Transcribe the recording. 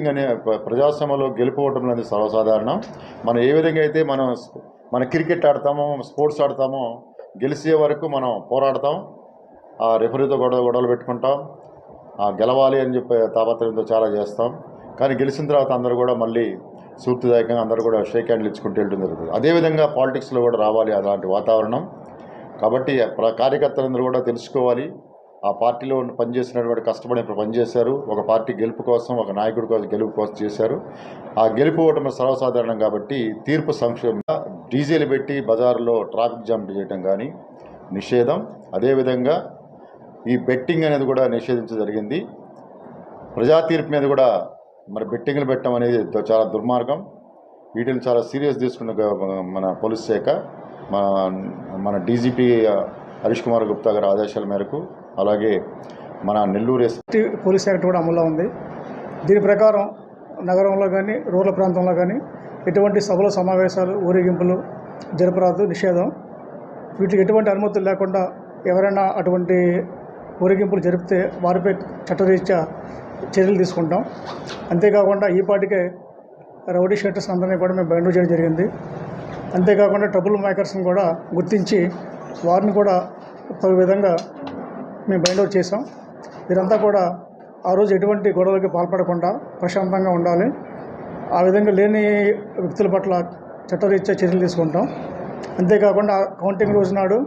అనే ప్రజాస్వామ్యంలో గెలుపోవటం అనేది సర్వసాధారణం. మనం ఏ విధంగా అయితే మన క్రికెట్ ఆడతామో, స్పోర్ట్స్ ఆడతామో, గెలిచే వరకు మనం పోరాడతాం. ఆ రెఫరీతో గొడవలు పెట్టుకుంటాం. గెలవాలి అని చెప్పి తాపత్రయంతో చాలా చేస్తాం. కానీ గెలిచిన తర్వాత అందరూ కూడా మళ్ళీ స్ఫూర్తిదాయకంగా అందరూ కూడా షేక్ హ్యాండ్లు ఇచ్చుకుంటూ వెళ్ళడం జరుగుతుంది. అదేవిధంగా పాలిటిక్స్లో కూడా రావాలి అలాంటి వాతావరణం. కాబట్టి కార్యకర్తలందరూ కూడా తెలుసుకోవాలి. ఆ పార్టీలో పనిచేసినటువంటి కష్టపడి పనిచేశారు. ఒక పార్టీ గెలుపు కోసం, ఒక నాయకుడి కోసం గెలుపు కోసం చేశారు. ఆ గెలుపు ఓటమి సర్వసాధారణం. కాబట్టి తీర్పు సంక్షేమంగా డీజేలు పెట్టి బజార్లో ట్రాఫిక్ జామ్ చేయడం కానీ నిషేధం. అదేవిధంగా ఈ బెట్టింగ్ అనేది కూడా నిషేధించడం జరిగింది. ప్రజా తీర్పు మీద కూడా మరి బెట్టింగ్లు పెట్టడం అనేది చాలా దుర్మార్గం. వీటిని చాలా సీరియస్ తీసుకున్న మన పోలీస్ శాఖ, మన డీజీపీ హరీష్ కుమార్ గుప్తా గారి ఆదేశాల మేరకు, అలాగే మన నెల్లూరు ఎస్పీ పోలీస్ యాక్ట్ కూడా అమల్లో ఉంది. దీని ప్రకారం నగరంలో కానీ రూరల్ ప్రాంతంలో కానీ ఎటువంటి సభలు, సమావేశాలు, ఊరేగింపులు జరపరాదు, నిషేధం. వీటికి ఎటువంటి అనుమతులు లేకుండా ఎవరైనా అటువంటి ఊరేగింపులు జరిపితే వారిపై చట్టరీత్యా చర్యలు తీసుకుంటాం. అంతేకాకుండా ఈ పాటికే రౌడీ షీటర్స్ అందరినీ కూడా మేము బైండ్ చేయడం జరిగింది. అంతేకాకుండా ట్రబుల్ మేకర్స్ని కూడా గుర్తించి వారిని కూడా తగు విధంగా మేము బైండ్ అవుట్ చేసాం. వీరంతా కూడా ఆ రోజు ఎటువంటి గొడవలకి పాల్పడకుండా ప్రశాంతంగా ఉండాలి. ఆ విధంగా లేని వ్యక్తుల పట్ల చట్టరీత్యా చర్యలు తీసుకుంటాం. అంతేకాకుండా కౌంటింగ్ రోజు నాడు